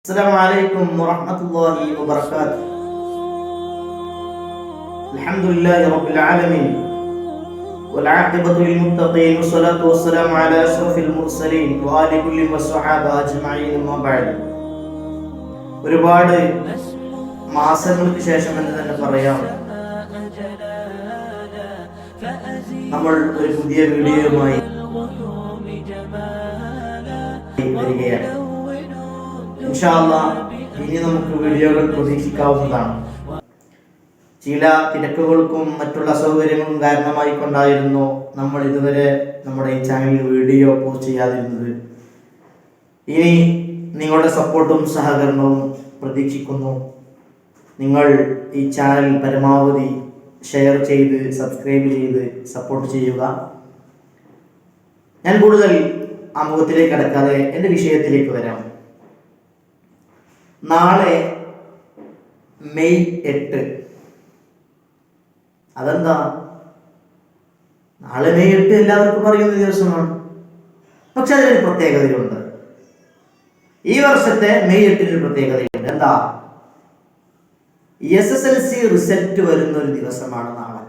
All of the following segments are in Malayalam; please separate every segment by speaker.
Speaker 1: السلام عليكم ورحمة الله وبركاته. الحمد لله رب العالمين والعاقبة للمتقين والصلاة والسلام على أشرف المرسلين وآل كل والصحابة أجمعين أما بعد. ഒരുപാട് മാസങ്ങൾക്ക് ശേഷം എന്ന് തന്നെ പറയാം നമ്മൾ ഒരു പുതിയ വീഡിയോയുമായി വരികയാണ്. ഇൻഷാ അല്ലാഹ് ഇനി നമുക്ക് വീഡിയോകൾ പ്രതീക്ഷിക്കാവുന്നതാണ്. ചില തിരക്കുകൾക്കും മറ്റുള്ള അസൗകര്യങ്ങളും കാരണമായി കൊണ്ടായിരുന്നു നമ്മൾ ഇതുവരെ നമ്മുടെ ഈ ചാനലിൽ വീഡിയോ പോസ്റ്റ് ചെയ്യാതിരുന്നത്. ഇനി നിങ്ങളുടെ സപ്പോർട്ടും സഹകരണവും പ്രതീക്ഷിക്കുന്നു. നിങ്ങൾ ഈ ചാനൽ പരമാവധി ഷെയർ ചെയ്ത് സബ്സ്ക്രൈബ് ചെയ്ത് സപ്പോർട്ട് ചെയ്യുക. ഞാൻ കൂടുതൽ ആമുഖത്തിലേക്ക് കടക്കാതെ എൻ്റെ വിഷയത്തിലേക്ക് വരാം. നാളെ മെയ് 8. അതെന്താ? നാളെ മെയ് 8 എല്ലാവർക്കും അറിയുന്ന ദിവസമാണ്. പക്ഷെ അതിനൊരു പ്രത്യേകതയുണ്ട്. ഈ വർഷത്തെ മെയ് 8 പ്രത്യേകതയുണ്ട്. എന്താ? SSLC റിസൾട്ട് വരുന്ന ഒരു ദിവസമാണ് നാളെ.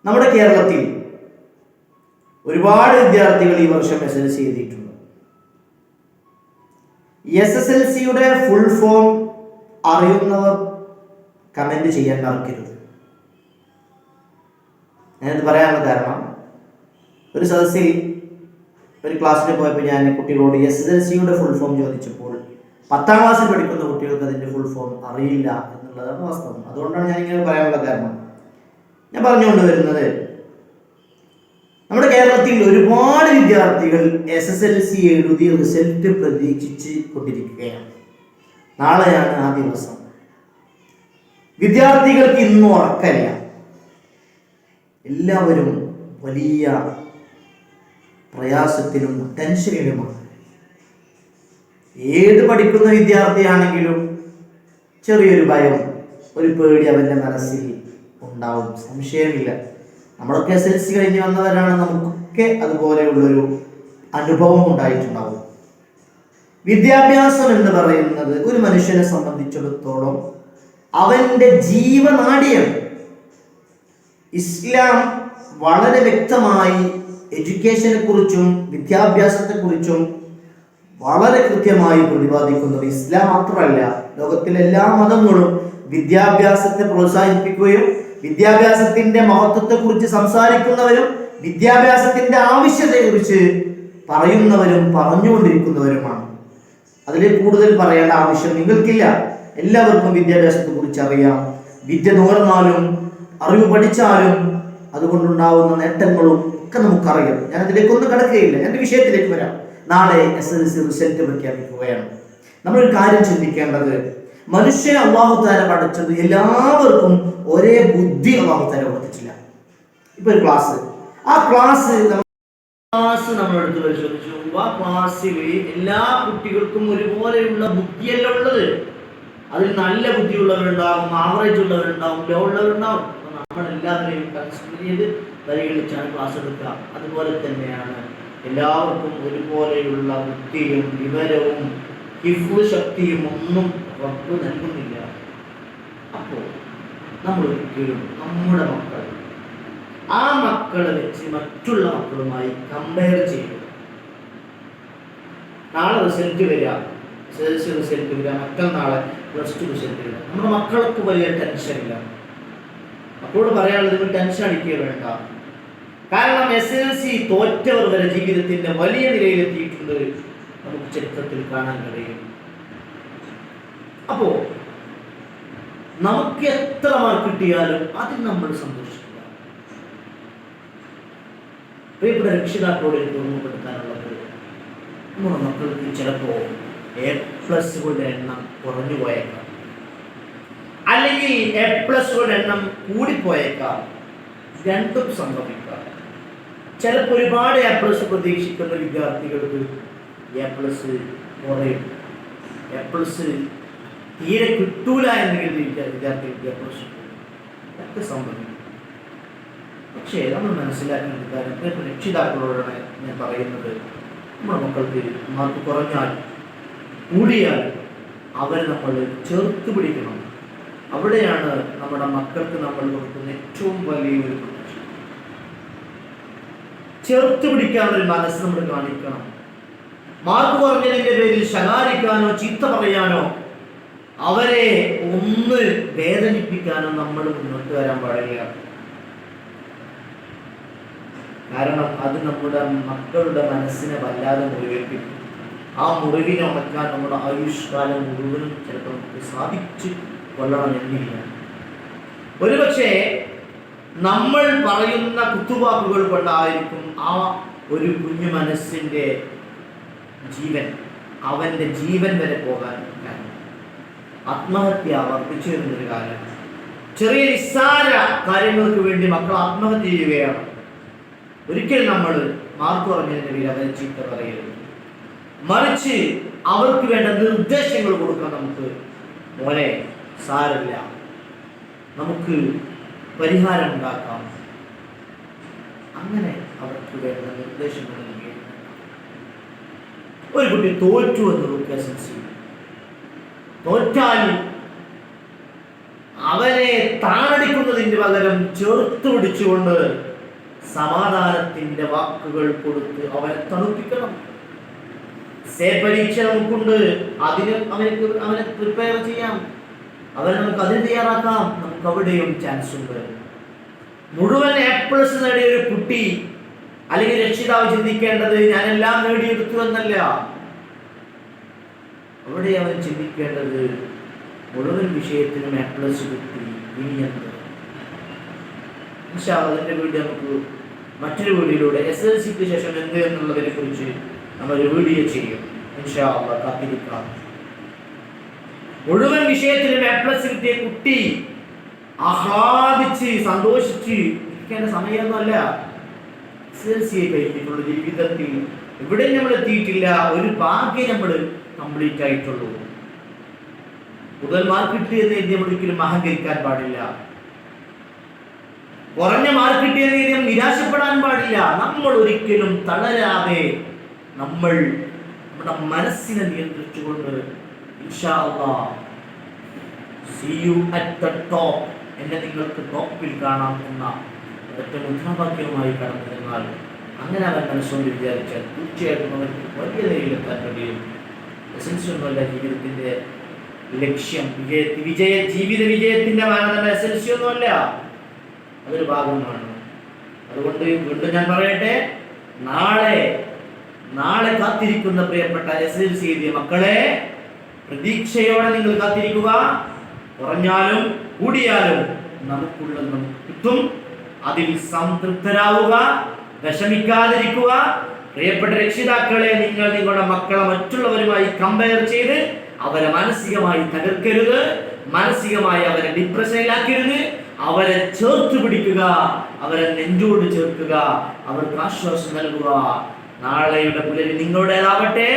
Speaker 1: നമ്മുടെ കേരളത്തിൽ ഒരുപാട് വിദ്യാർത്ഥികൾ ഈ വർഷം SSLC എഴുതിയിട്ടുണ്ട്. SSLCയുടെ ഫുൾ ഫോം അറിയുന്നവർ കമന്റ് ചെയ്യാൻ മറക്കരുത്. ഞാനിത് പറയാനുള്ള കാരണം, ഒരു സദസ്സിൽ ഒരു ക്ലാസ്സിൽ പോയപ്പോൾ ഞാൻ കുട്ടികളോട് SSLCയുടെ ഫുൾ ഫോം ചോദിച്ചപ്പോൾ 10ാം ക്ലാസ്സിൽ പഠിക്കുന്ന കുട്ടികൾക്ക് അതിൻ്റെ ഫുൾ ഫോം അറിയില്ല എന്നുള്ളതാണ് വാസ്തവം. അതുകൊണ്ടാണ് ഞാനിങ്ങനെ പറയാനുള്ള കാരണം. ഞാൻ പറഞ്ഞുകൊണ്ട് വരുന്നത്, നമ്മുടെ കേരളത്തിൽ ഒരുപാട് വിദ്യാർത്ഥികൾ SSLC എഴുതി റിസൾട്ട് പ്രതീക്ഷിച്ച് കൊണ്ടിരിക്കുകയാണ്. നാളെയാണ് ആ ദിവസം. വിദ്യാർത്ഥികൾക്ക് ഇന്നും ഉറക്കമില്ല. എല്ലാവരും വലിയ പ്രയാസത്തിലും ടെൻഷനിലുമാണ്. ഏത് പഠിക്കുന്ന വിദ്യാർത്ഥിയാണെങ്കിലും ചെറിയൊരു ഭയം, ഒരു പേടി അവൻ്റെ മനസ്സിൽ ഉണ്ടാവും, സംശയമില്ല. നമ്മളൊക്കെ SSLC കഴിഞ്ഞ് വന്നവരാണ്. നമുക്കൊക്കെ അതുപോലെയുള്ളൊരു അനുഭവം ഉണ്ടായിട്ടുണ്ടാവും. വിദ്യാഭ്യാസം എന്ന് പറയുന്നത് ഒരു മനുഷ്യനെ സംബന്ധിച്ചിടത്തോളം അവൻ്റെ ജീവനാഡിയാണ്. ഇസ്ലാം വളരെ വ്യക്തമായി എഡ്യൂക്കേഷനെ കുറിച്ചും വിദ്യാഭ്യാസത്തെക്കുറിച്ചും വളരെ കൃത്യമായി പ്രതിപാദിക്കുന്നത്. ഇസ്ലാം മാത്രമല്ല, ലോകത്തിലെ എല്ലാ മതങ്ങളും വിദ്യാഭ്യാസത്തെ പ്രോത്സാഹിപ്പിക്കുകയും വിദ്യാഭ്യാസത്തിന്റെ മഹത്വത്തെക്കുറിച്ച് സംസാരിക്കുന്നവരും വിദ്യാഭ്യാസത്തിന്റെ ആവശ്യതയെക്കുറിച്ച് പറയുന്നവരും പറഞ്ഞുകൊണ്ടിരിക്കുന്നവരുമാണ്. അതിൽ കൂടുതൽ പറയേണ്ട ആവശ്യം നിങ്ങൾക്കില്ല. എല്ലാവർക്കും വിദ്യാഭ്യാസത്തെ കുറിച്ച് അറിയാം. വിദ്യ നുകർന്നാലും അറിവ് പഠിച്ചാലും അതുകൊണ്ടുണ്ടാവുന്ന നേട്ടങ്ങളും ഒക്കെ നമുക്കറിയാം. ഞാൻ അതിലേക്കൊന്നും കടക്കുകയില്ല. എൻ്റെ വിഷയത്തിലേക്ക് വരാം. നാളെ SSLC റിസൾട്ട് പ്രഖ്യാപിക്കുകയാണ്. നമ്മളൊരു കാര്യം ചിന്തിക്കേണ്ടത്, മനുഷ്യനെ അല്ലാഹു തആല പഠിച്ചത് എല്ലാവർക്കും ഒരേ ബുദ്ധി അല്ലാഹു തആല കൊടുത്തിട്ടില്ല. ഇപ്പൊ ഒരു ക്ലാസ്, ആ ക്ലാസ് നമ്മളെടുത്ത് പരിശോധിച്ചു. ആ ക്ലാസ്സിൽ എല്ലാ കുട്ടികൾക്കും ഒരുപോലെയുള്ള ബുദ്ധിയല്ല ഉള്ളത്. അതിൽ നല്ല ബുദ്ധിയുള്ളവരുണ്ടാവും, ആവറേജ് ഉള്ളവരുണ്ടാവും, ലോ ഉള്ളവരുണ്ടാവും. നമ്മളെല്ലാവരെയും കൺസിഡർ ചെയ്ത് പരിഗണിച്ചാണ് ക്ലാസ് എടുക്കുക. അതുപോലെ തന്നെയാണ് എല്ലാവർക്കും ഒരുപോലെയുള്ള ബുദ്ധിയും വിവരവും ഹിഫ്ള് ശക്തിയും ഒന്നും റബ്ബ് നൽകുന്നില്ല. അപ്പോൾ നമ്മൾ ഒരിക്കലും നമ്മുടെ മക്കൾ ആ മക്കളെ വെച്ച് മറ്റുള്ള മക്കളുമായി കമ്പയർ ചെയ്യും. നാളെ റിസൾട്ട് വരിക, SSLC റിസൾട്ട് വരിക, മറ്റന്നാളെ +2 റിസൾട്ട് വരിക. നമ്മുടെ മക്കൾക്ക് വലിയ ടെൻഷനില്ല. മക്കളോട് പറയാനുള്ളത്, നിങ്ങൾ ടെൻഷൻ അടിക്കുക വേണ്ട. കാരണം SSLC തോറ്റവർ വരെ ജീവിതത്തിന്റെ വലിയ നിലയിലെത്തിയിട്ടുണ്ട്. നമുക്ക് ചരിത്രത്തിൽ കാണാൻ കഴിയും. അപ്പോ നമുക്ക് എത്ര മാർക്ക് കിട്ടിയാലും അതിൽ നമ്മൾ സന്തോഷിക്കുക. പ്രിയപ്പെട്ട രക്ഷിതാക്കളോട് എനിക്ക് ഓർമ്മപ്പെടുത്താനുള്ളത്, നമ്മുടെ മക്കൾക്ക് ചിലപ്പോൾ A+കളുടെ എണ്ണം കുറഞ്ഞു പോയേക്കാം, അല്ലെങ്കിൽ A+കളുടെ എണ്ണം കൂടിപ്പോയേക്കാം. രണ്ടും സംഭവിക്കാം. ചിലപ്പോൾ ഒരുപാട് A+ പ്രതീക്ഷിക്കുന്ന വിദ്യാർത്ഥികൾക്ക് A+ കുറയും, A+ തീരെ കിട്ടൂല എന്നെങ്കിൽ വിദ്യാർത്ഥികൾക്ക് A+ ഒക്കെ സംഭവിക്കും. പക്ഷേ നമ്മൾ മനസ്സിലാക്കേണ്ട കാര്യം, രക്ഷിതാക്കളോടാണ് ഞാൻ പറയുന്നത്, നമ്മുടെ മക്കൾക്ക് മാർക്ക് കുറഞ്ഞാൽ കൂടിയാൽ അവരെ നമ്മൾ ചേർത്ത് പിടിക്കണം. അവിടെയാണ് നമ്മുടെ മക്കൾക്ക് നമ്മൾ കൊടുക്കുന്ന ഏറ്റവും വലിയൊരു പ്രൊട്ടക്ഷൻ. ചേർത്ത് പിടിക്കാനൊരു മനസ്സ് നമ്മൾ കാണിക്കണം. മാർക്ക് കുറഞ്ഞതിന്റെ പേരിൽ ശകാരിക്കാനോ ചീത്ത പറയാനോ അവരെ ഒന്ന് വേദനിപ്പിക്കാനോ നമ്മൾ മുന്നോട്ട് വരാൻ പാടില്ല. കാരണം അത് നമ്മുടെ മക്കളുടെ മനസ്സിനെ വല്ലാതെ മുറിവേൽപ്പിക്കും. ആ മുറിവിനെ ഉണക്കാൻ നമ്മുടെ ആയുഷ്കാലം മുഴുവനും ചിലപ്പോൾ നമുക്ക് സാധിച്ചു കൊള്ളണമെന്നില്ല. ഒരുപക്ഷെ നമ്മൾ പറയുന്ന കുത്തുവാക്കുകൾ കൊണ്ടായിരിക്കും ആ ഒരു കുഞ്ഞു മനസ്സിൻ്റെ ജീവൻ, അവൻ്റെ ജീവൻ വരെ പോകാൻ കാരണം. ആത്മഹത്യ വർദ്ധിച്ചു വരുന്നൊരു കാലം. ചെറിയ നിസ്സാര കാര്യങ്ങൾക്ക് വേണ്ടി മക്കൾ ആത്മഹത്യ ചെയ്യുകയാണ്. ഒരിക്കലും നമ്മൾ മാർക്ക് കുറഞ്ഞതിൻ്റെ പേരിൽ അവരെ ചീത്ത പറയരുത്. മറിച്ച് അവർക്ക് വേണ്ട നിർദ്ദേശങ്ങൾ കൊടുക്കാൻ നമുക്ക്, മോനെ സാരമില്ല, നമുക്ക് പരിഹാരം ഉണ്ടാക്കാം, അങ്ങനെ അവർക്ക് വേണ്ട നിർദ്ദേശങ്ങൾ നൽകി. ഒരു കുട്ടി തോറ്റു എന്ന് നോക്കുക, തോറ്റാൽ അവനെ താഴടിക്കുന്നതിന് പകരം ചേർത്ത് പിടിച്ചുകൊണ്ട് സമാധാനത്തിന്റെ വാക്കുകൾ കൊടുത്ത് അവനെ തണുപ്പിക്കണം. പരീക്ഷ നമുക്കുണ്ട്, അവനെ പ്രിപ്പയർ ചെയ്യാം, അവനെ നമുക്ക് അതിന് തയ്യാറാക്കാം. നമുക്ക് അവിടെയും ചാൻസ് ഉണ്ട്. മുഴുവൻ A+ നേടിയ ഒരു കുട്ടി അല്ലെങ്കിൽ രക്ഷിതാവ് ചിന്തിക്കേണ്ടത് ഞാനെല്ലാം നേടിയെടുത്തു എന്നല്ല. അവിടെ അവൻ ചിന്തിക്കേണ്ടത് മുഴുവൻ വിഷയത്തിനും A+ കിട്ടി, ഇനി എന്ത്? അതിന്റെ വീഡിയോ നമുക്ക് മറ്റൊരു വീഡിയോയിലൂടെ SSLCക്ക് ശേഷം എന്ത് എന്നുള്ളതിനെ കുറിച്ച് നമ്മളൊരു വീഡിയോ ചെയ്യും. ഇൻഷാ അല്ലാഹ് കാത്തിരിക്കാം. മുഴുവൻ വിഷയത്തിലും A+ കിട്ടിയ കുട്ടി ആഹ്ലാദിച്ച് സന്തോഷിച്ച് ഇരിക്കേണ്ട സമയമൊന്നുമല്ല. SSLC കഴിഞ്ഞിട്ടുള്ള ജീവിതത്തിൽ ഇവിടെ നമ്മൾ എത്തിയിട്ടില്ല, ഒരു ഭാഗ്യം നമ്മൾ കംപ്ലീറ്റ് ആയിട്ടുള്ളൂ. കൂടുതൽ മാർക്ക് കിട്ടിയെന്ന് എഴുതി നമ്മൾ ഒരിക്കലും അഹങ്കരിക്കാൻ പാടില്ല. കുറഞ്ഞ മാർക്ക് കിട്ടിയെന്ന് എഴുതി നിരാശപ്പെടാൻ പാടില്ല. നമ്മൾ ഒരിക്കലും തളരാതെ നമ്മൾ നമ്മുടെ മനസ്സിനെ നിയന്ത്രിച്ചുകൊണ്ട് ഇൻഷാ അല്ലാഹ് see you at the top, എന്നെ നിങ്ങൾക്ക് ടോപ്പിൽ കാണാം എന്ന ഒറ്റ മുദ്രാവാക്യവുമായി കടന്നു നിന്നാൽ, അങ്ങനെ അവൻ മനസ്സുകൊണ്ട് വിചാരിച്ചാൽ തീർച്ചയായിട്ടും അവർക്ക് വലിയ നിലയിലെത്താൻ കഴിയും. എസൻസിയൊന്നുമല്ല ജീവിതത്തിന്റെ ലക്ഷ്യം, ജീവിത വിജയത്തിന്റെ മാനദണ്ഡം എസൻസിയൊന്നുമല്ല, അതൊരു ഭാഗമാണ്. അതുകൊണ്ട് വീണ്ടും ഞാൻ പറയട്ടെ, നാളെ കാത്തിരിക്കുന്ന പ്രിയപ്പെട്ട SSLC എഴുതിയ മക്കളെ, പ്രതീക്ഷയോടെ നിങ്ങൾ കാത്തിരിക്കുക. കുറഞ്ഞാലും കൂടിയാലും നമുക്കുള്ളത് നമുക്ക് കിട്ടും. അതിൽ സംതൃപ്തരാവുക, വിഷമിക്കാതിരിക്കുക. പ്രിയപ്പെട്ട രക്ഷിതാക്കളെ, നിങ്ങൾ നിങ്ങളുടെ മക്കളെ മറ്റുള്ളവരുമായി കമ്പയർ ചെയ്ത് അവരെ മാനസികമായി തകർക്കരുത്, മാനസികമായി അവരെ ഡിപ്രഷനിലാക്കരുത്. അവരെ ചേർത്ത് പിടിക്കുക, അവരെ നെഞ്ചോട് ചേർക്കുക, അവർക്ക് ആശ്വാസം നൽകുക. നാളെയുടെ പുലരി നിങ്ങളുടേതാവട്ടെ.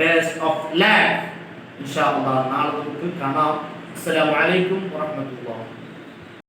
Speaker 1: Best of luck. ഇൻഷാ അല്ലാഹ് നാളെ നമുക്ക് കാണാം. അസ്സലാമു അലൈക്കും വറഹ്മത്തുള്ളാഹി.